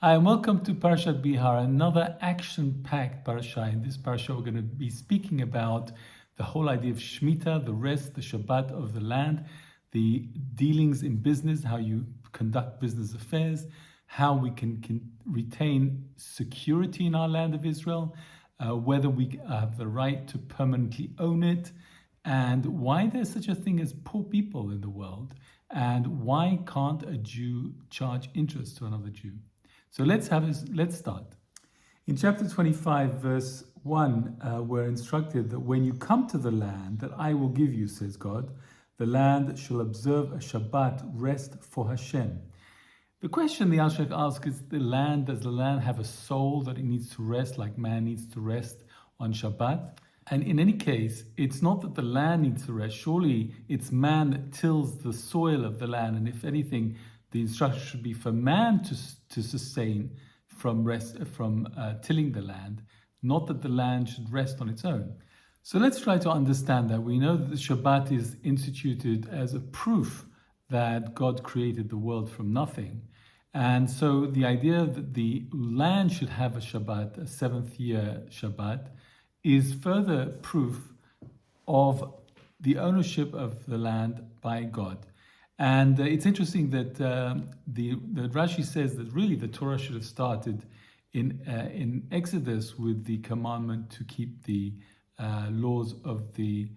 Hi, and welcome to Parashat Behar, another action-packed parasha. In this parasha, we're going to be speaking about the whole idea of Shemitah, the rest, the Shabbat of the land, the dealings in business, how you conduct business affairs, how we can retain security in our land of Israel, whether we have the right to permanently own it, and why there's such a thing as poor people in the world, and why can't a Jew charge interest to another Jew. So let's start. In chapter 25, verse 1, we're instructed that when you come to the land that I will give you, says God, the land shall observe a Shabbat rest for Hashem. The question the Alshech asks is, does the land have a soul that it needs to rest like man needs to rest on Shabbat? And in any case, it's not that the land needs to rest. Surely it's man that tills the soil of the land. And if anything, the instruction should be for man to sustain from tilling the land, not that the land should rest on its own. So let's try to understand that. We know that the Shabbat is instituted as a proof that God created the world from nothing. And so the idea that the land should have a Shabbat, a seventh year Shabbat, is further proof of the ownership of the land by God. And it's interesting that the Rashi says that really the Torah should have started in Exodus with the commandment to keep the laws of the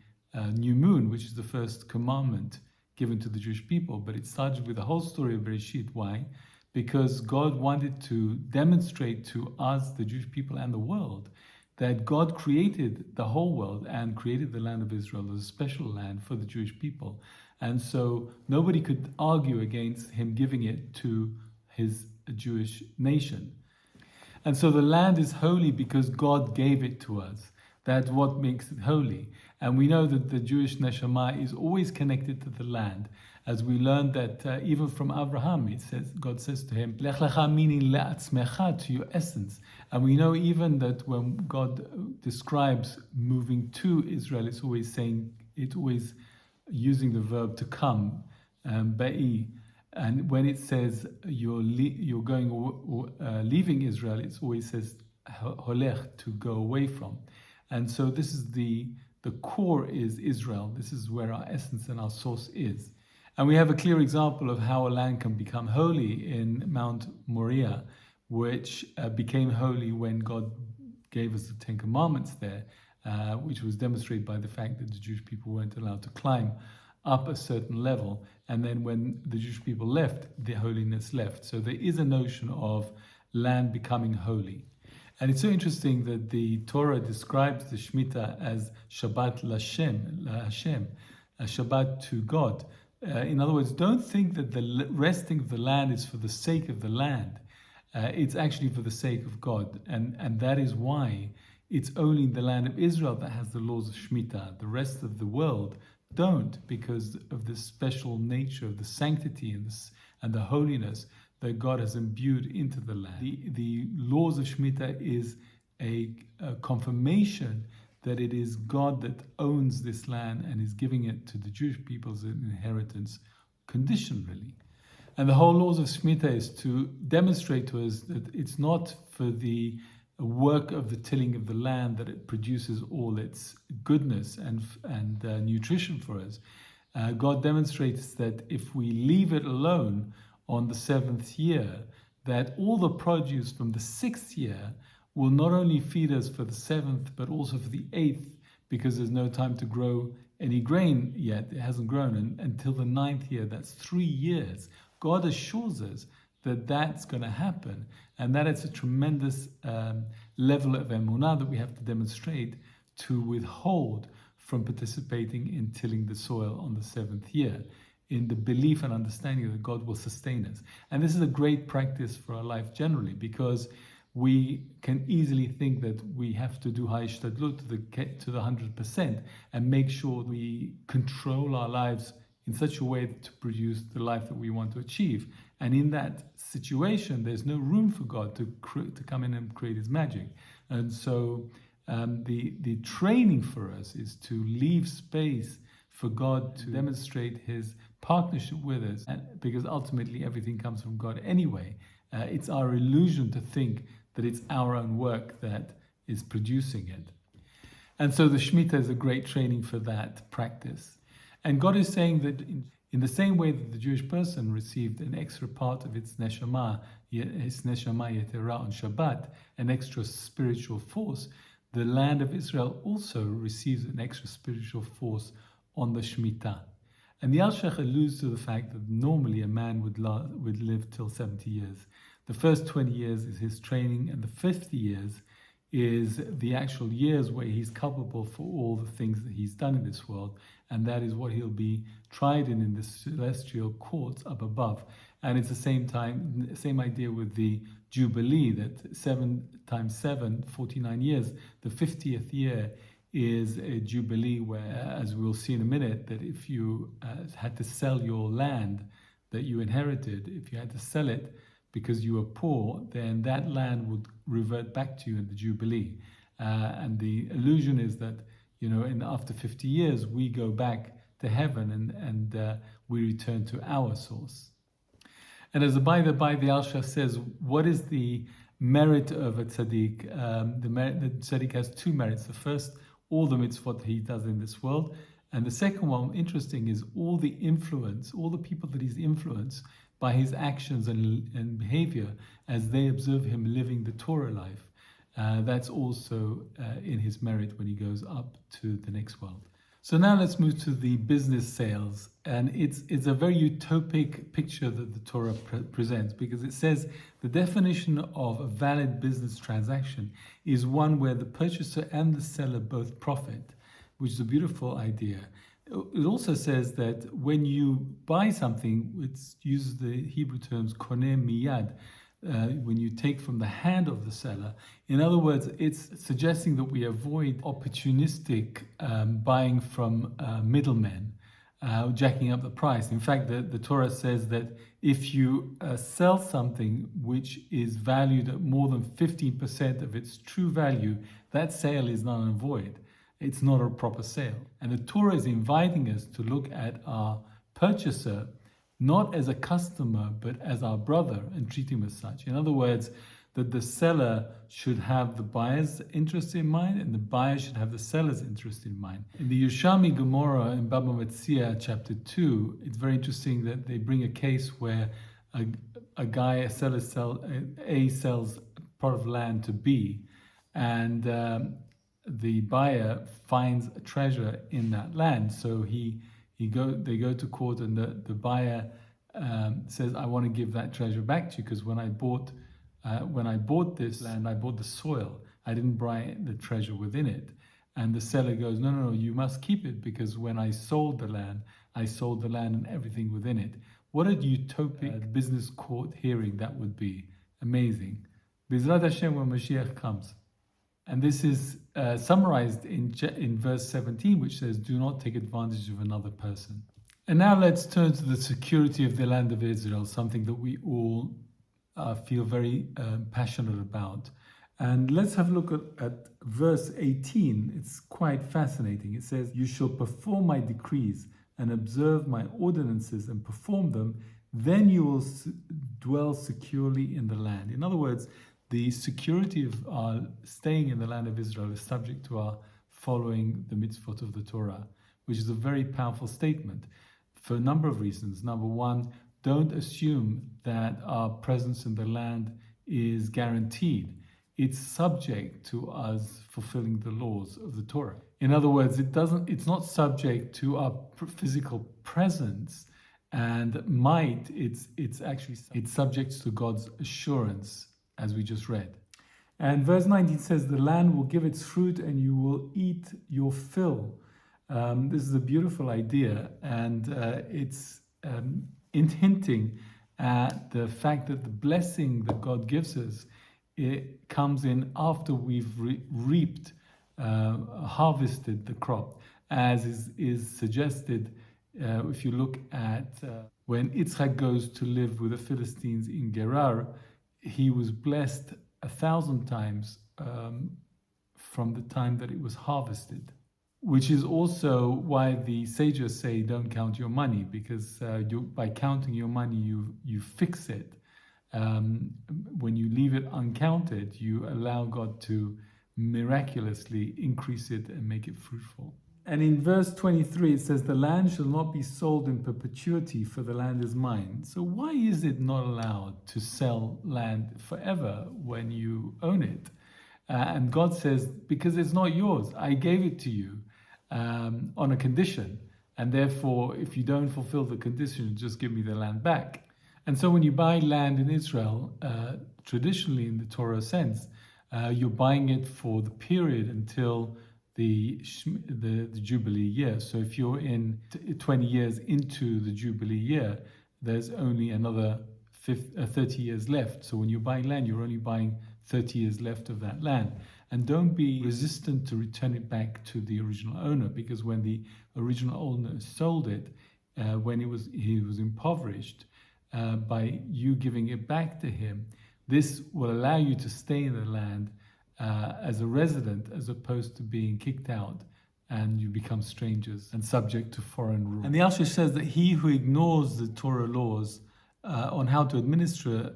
new moon, which is the first commandment given to the Jewish people. But it started with the whole story of Bereshit. Why? Because God wanted to demonstrate to us, the Jewish people and the world, that God created the whole world and created the land of Israel as a special land for the Jewish people. And so nobody could argue against him giving it to his Jewish nation. And so the land is holy because God gave it to us. That's what makes it holy. And we know that the Jewish neshama is always connected to the land. As we learned that even from Abraham, God says to him, Lech lecha, meaning le'atzmecha, to your essence. And we know even that when God describes moving to Israel, it's always using the verb to come, ba'i. And when it says you're leaving Israel, it always says holech, to go away from. And so this is the core is Israel. This is where our essence and our source is. And we have a clear example of how a land can become holy in Mount Moriah, which became holy when God gave us the Ten Commandments there, which was demonstrated by the fact that the Jewish people weren't allowed to climb up a certain level. And then when the Jewish people left, the holiness left. So there is a notion of land becoming holy. And it's so interesting that the Torah describes the Shemitah as Shabbat Hashem, a Shabbat to God. In other words, don't think that the resting of the land is for the sake of the land. It's actually for the sake of God. And that is why it's only the land of Israel that has the laws of Shemitah. The rest of the world don't, because of the special nature of the sanctity and the holiness that God has imbued into the land. The laws of Shemitah is a confirmation that it is God that owns this land and is giving it to the Jewish people as an inheritance conditionally. And the whole laws of Shemitah is to demonstrate to us that it's not for the work of the tilling of the land that it produces all its goodness and nutrition for us. God demonstrates that if we leave it alone on the seventh year, that all the produce from the sixth year will not only feed us for the seventh, but also for the eighth, because there's no time to grow any grain yet. It hasn't grown until the ninth year. That's 3 years. God assures us that that's going to happen, and that it's a tremendous level of emunah that we have to demonstrate to withhold from participating in tilling the soil on the seventh year, in the belief and understanding that God will sustain us. And this is a great practice for our life generally, because we can easily think that we have to do ha'ishtadlut to the 100% and make sure we control our lives in such a way to produce the life that we want to achieve. And in that situation, there's no room for God to come in and create his magic. And so the training for us is to leave space for God to demonstrate his partnership with us, because ultimately everything comes from God anyway. It's our illusion to think that it's our own work that is producing it. And so the Shemitah is a great training for that practice. And God is saying that in the same way that the Jewish person received an extra part of its neshama yetera on Shabbat, an extra spiritual force, the land of Israel also receives an extra spiritual force on the Shemitah. And the Alshech alludes to the fact that normally a man would live till 70 years. The first 20 years is his training, and the 50 years is the actual years where he's culpable for all the things that he's done in this world, and that is what he'll be tried in the celestial courts up above. And it's the same idea with the Jubilee, that 7 times 7, 49 years. The 50th year is a Jubilee where, as we'll see in a minute, that if you had to sell your land that you inherited, if you had to sell it because you were poor, then that land would revert back to you in the Jubilee. And the illusion is that, after 50 years, we go back to heaven and we return to our source. And as by the Alshech says, what is the merit of a tzaddik? The tzaddik has two merits. The first, all the mitzvot he does in this world. And the second one, interesting, is all the influence, all the people that he's influenced by his actions and behavior as they observe him living the Torah life. That's also in his merit when he goes up to the next world. So now let's move to the business sales. And it's a very utopic picture that the Torah presents, because it says the definition of a valid business transaction is one where the purchaser and the seller both profit, which is a beautiful idea. It also says that when you buy something, it uses the Hebrew terms koneh miyad, when you take from the hand of the seller. In other words, it's suggesting that we avoid opportunistic buying from middlemen, jacking up the price. In fact, the Torah says that if you sell something which is valued at more than 15% of its true value, that sale is null and void. It's not a proper sale. And the Torah is inviting us to look at our purchaser not as a customer, but as our brother, and treat him as such. In other words, that the seller should have the buyer's interest in mind, and the buyer should have the seller's interest in mind. In the Yerushalmi Gemara in Baba Metzia, chapter 2, it's very interesting that they bring a case where a seller sells a part of land to B, and the buyer finds a treasure in that land. So they go to court, and the buyer says, "I want to give that treasure back to you, because when I bought this land, I bought the soil. I didn't buy the treasure within it." And the seller goes, "No, you must keep it, because when I sold the land, I sold the land and everything within it." What a utopic business court hearing that would be. Amazing. B'ezrat Hashem, when Mashiach comes. And this is summarized in verse 17, which says, "Do not take advantage of another person." And now let's turn to the security of the land of Israel, something that we all feel very passionate about. And let's have a look at verse 18. It's quite fascinating. It says, "You shall perform my decrees and observe my ordinances and perform them, then you will dwell securely in the land." In other words, the security of our staying in the land of Israel is subject to our following the mitzvot of the Torah, which is a very powerful statement for a number of reasons. Number one, don't assume that our presence in the land is guaranteed. It's subject to us fulfilling the laws of the Torah. In other words, it's not subject to our physical presence and might. It's subject to God's assurance, as we just read. And verse 19 says, "The land will give its fruit and you will eat your fill." This is a beautiful idea, and it's hinting at the fact that the blessing that God gives us, it comes in after we've reaped, harvested the crop, as is suggested if you look at when Yitzchak goes to live with the Philistines in Gerar. He was blessed 1,000 times from the time that it was harvested, which is also why the sages say don't count your money, because by counting your money you fix it, when you leave it uncounted, you allow God to miraculously increase it and make it fruitful. And in verse 23, it says, "The land shall not be sold in perpetuity, for the land is mine." So why is it not allowed to sell land forever when you own it? And God says, because it's not yours. I gave it to you on a condition. And therefore, if you don't fulfill the condition, just give me the land back. And so when you buy land in Israel, traditionally in the Torah sense, you're buying it for the period until the Jubilee year. So if you're in 20 years into the Jubilee year, there's only another 30 years left. So when you're buying land, you're only buying 30 years left of that land. And don't be resistant to return it back to the original owner, because when the original owner sold it, when he was impoverished, by you giving it back to him, this will allow you to stay in the land as a resident, as opposed to being kicked out and you become strangers and subject to foreign rule. And the Alshech says that he who ignores the Torah laws on how to administer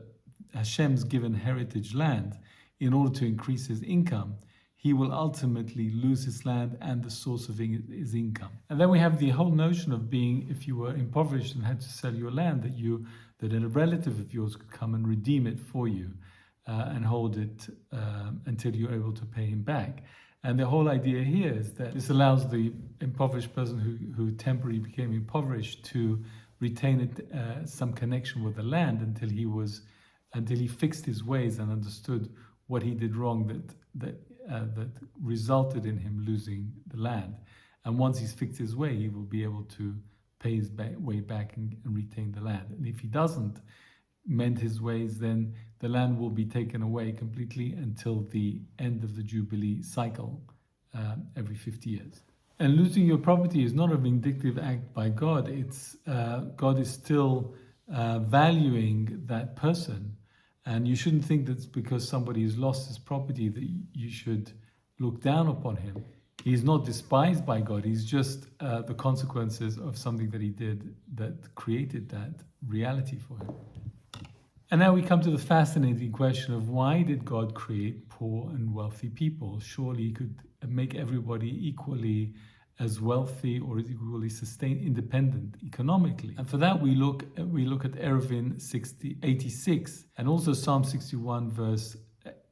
Hashem's given heritage land in order to increase his income, he will ultimately lose his land and the source of his income. And then we have the whole notion of being, if you were impoverished and had to sell your land, that a relative of yours could come and redeem it for you and hold it until you're able to pay him back. And the whole idea here is that this allows the impoverished person who temporarily became impoverished to retain some connection with the land until he fixed his ways and understood what he did wrong that resulted in him losing the land. And once he's fixed his way, he will be able to pay his way back and retain the land. And if he doesn't mend his ways, then the land will be taken away completely until the end of the Jubilee cycle every 50 years. And losing your property is not a vindictive act by God. It's God is still valuing that person. And you shouldn't think that because somebody has lost his property that you should look down upon him. He's not despised by God. He's just the consequences of something that he did that created that reality for him. And now we come to the fascinating question of why did God create poor and wealthy people? Surely he could make everybody equally as wealthy or equally independent economically. And for that we look at Eruvin 86 and also Psalm 61 verse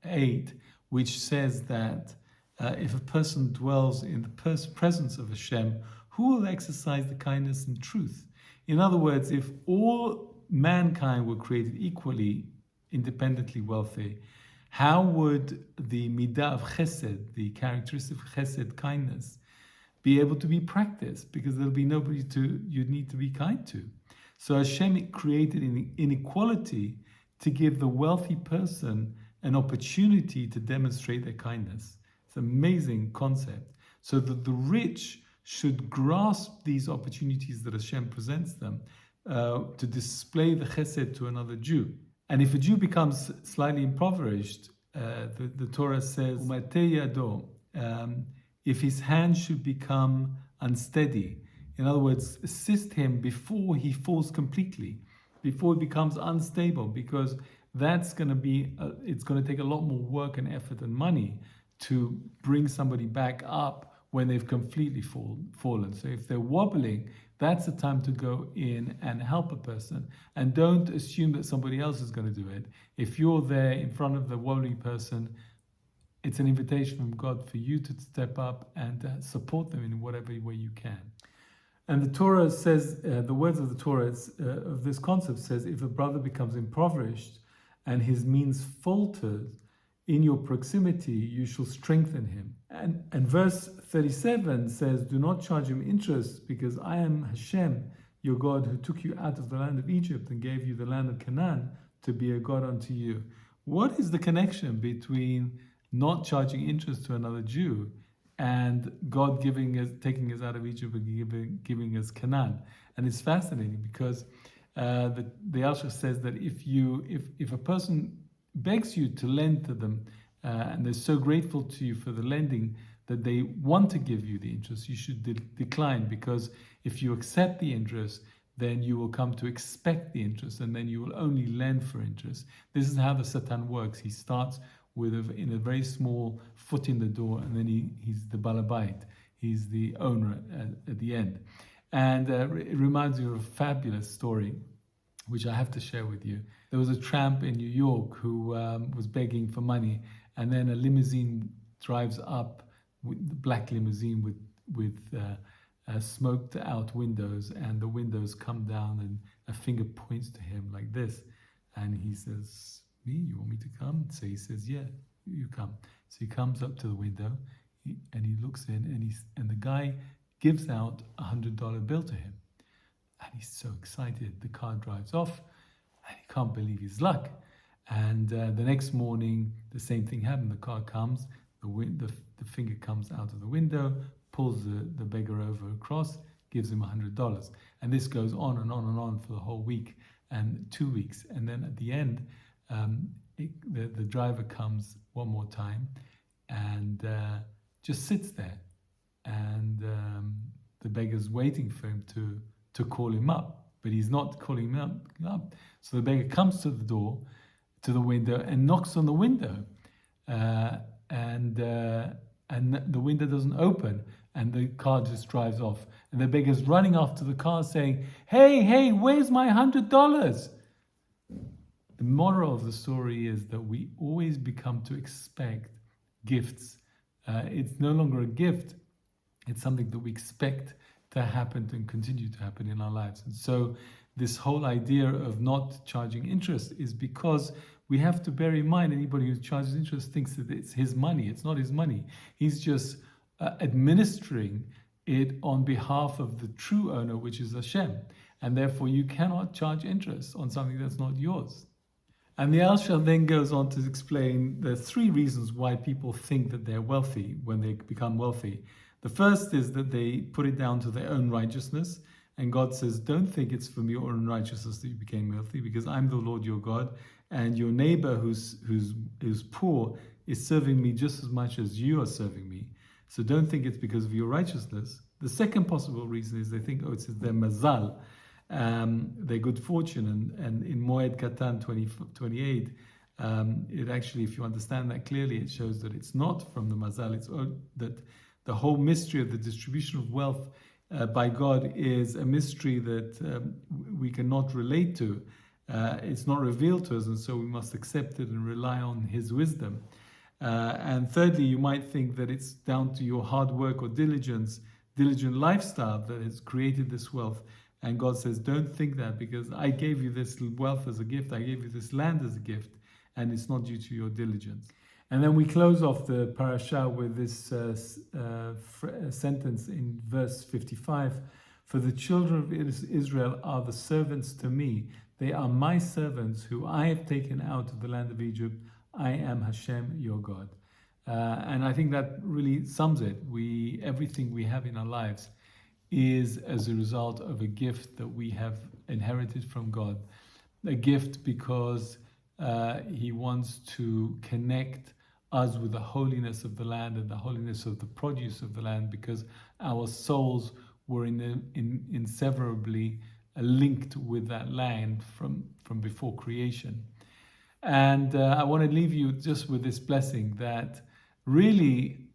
8, which says that if a person dwells in the presence of Hashem, who will exercise the kindness and truth? In other words, if all mankind were created equally, independently wealthy, how would the midah of chesed, the characteristic of chesed, kindness, be able to be practiced? Because there'll be nobody you'd need to be kind to. So Hashem created inequality to give the wealthy person an opportunity to demonstrate their kindness. It's an amazing concept. So that the rich should grasp these opportunities that Hashem presents them to display the chesed to another Jew. And if a Jew becomes slightly impoverished, the Torah says, if his hand should become unsteady, in other words, assist him before he falls completely, before he becomes unstable, because that's going to be, it's going to take a lot more work and effort and money to bring somebody back up when they've completely fallen. So if they're wobbling, that's the time to go in and help a person. And don't assume that somebody else is going to do it. If you're there in front of the wobbling person, it's an invitation from God for you to step up and support them in whatever way you can. And the Torah says, the words of the Torah of this concept says, if a brother becomes impoverished and his means falters, in your proximity you shall strengthen him. And verse 37 says, do not charge him interest, because I am Hashem, your God, who took you out of the land of Egypt and gave you the land of Canaan to be a God unto you. What is the connection between not charging interest to another Jew and God taking us out of Egypt and giving us Canaan? And it's fascinating because the Alshech says that if a person begs you to lend to them and they're so grateful to you for the lending that they want to give you the interest, you should decline, because if you accept the interest, then you will come to expect the interest, and then you will only lend for interest. This is how the Satan works. He starts in a very small foot in the door, and then he's the balabait. He's the owner at the end. And it reminds me of a fabulous story, which I have to share with you. There was a tramp in New York who was begging for money, and then a limousine drives up, with the black limousine with smoked out windows, and the windows come down, and a finger points to him like this, and he says, "Me? You want me to come?" So he says, "Yeah, you come." So he comes up to the window, and he looks in, and the guy gives out $100 bill to him. And he's so excited. The car drives off, and he can't believe his luck. And the next morning, the same thing happened. The car comes, the finger comes out of the window, pulls the beggar over across, gives him $100. And this goes on and on and on for the whole week and 2 weeks. And then at the end, the driver comes one more time and just sits there. And the beggar's waiting for him to call him up, but he's not calling him up. So the beggar comes to the door, to the window, and knocks on the window, and the window doesn't open, and the car just drives off. And the beggar's running after the car, saying, "Hey, where's my $100?" The moral of the story is that we always become to expect gifts. It's no longer a gift; it's something that we expect to happen and continue to happen in our lives. And so this whole idea of not charging interest is because we have to bear in mind anybody who charges interest thinks that it's his money. It's not his money. He's just administering it on behalf of the true owner, which is Hashem. And therefore you cannot charge interest on something that's not yours. And the Alshech then goes on to explain the 3 reasons why people think that they're wealthy when they become wealthy. The first is that they put it down to their own righteousness. And God says, don't think it's from your own righteousness that you became wealthy, because I'm the Lord your God, and your neighbor who's poor is serving me just as much as you are serving me. So don't think it's because of your righteousness. The second possible reason is they think, it's their mazal, their good fortune. And in Moed Katan 28, it actually, if you understand that clearly, it shows that it's not from the mazal, it's that the whole mystery of the distribution of wealth by God is a mystery that we cannot relate to. It's not revealed to us, and so we must accept it and rely on His wisdom. And thirdly, you might think that it's down to your hard work or diligent lifestyle that has created this wealth. And God says, don't think that, because I gave you this wealth as a gift, I gave you this land as a gift, and it's not due to your diligence. And then we close off the parasha with this sentence in verse 55. For the children of Israel are the servants to me. They are my servants who I have taken out of the land of Egypt. I am Hashem, your God. And I think that really sums it. Everything we have in our lives is as a result of a gift that we have inherited from God. A gift because He wants to connect us with the holiness of the land and the holiness of the produce of the land, because our souls were inseverably linked with that land from before creation. And I want to leave you just with this blessing that really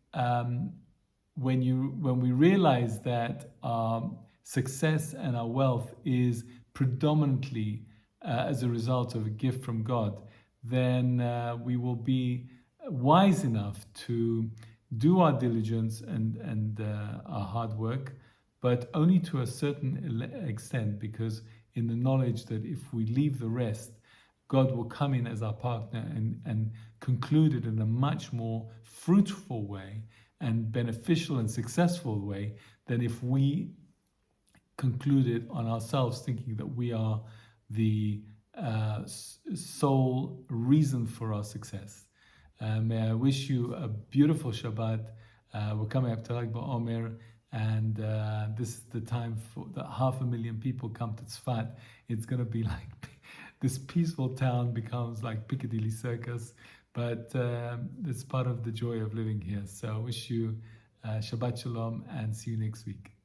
when we realize that our success and our wealth is predominantly as a result of a gift from God, then we will be wise enough to do our diligence and our hard work, but only to a certain extent, because in the knowledge that if we leave the rest, God will come in as our partner and conclude it in a much more fruitful way and beneficial and successful way than if we conclude it on ourselves, thinking that we are the sole reason for our success. May I wish you a beautiful Shabbat. We're coming up to Lag BaOmer, and this is the time for that 500,000 people come to Tzfat. It's going to be like this peaceful town becomes like Piccadilly Circus, but it's part of the joy of living here. So I wish you Shabbat Shalom, and see you next week.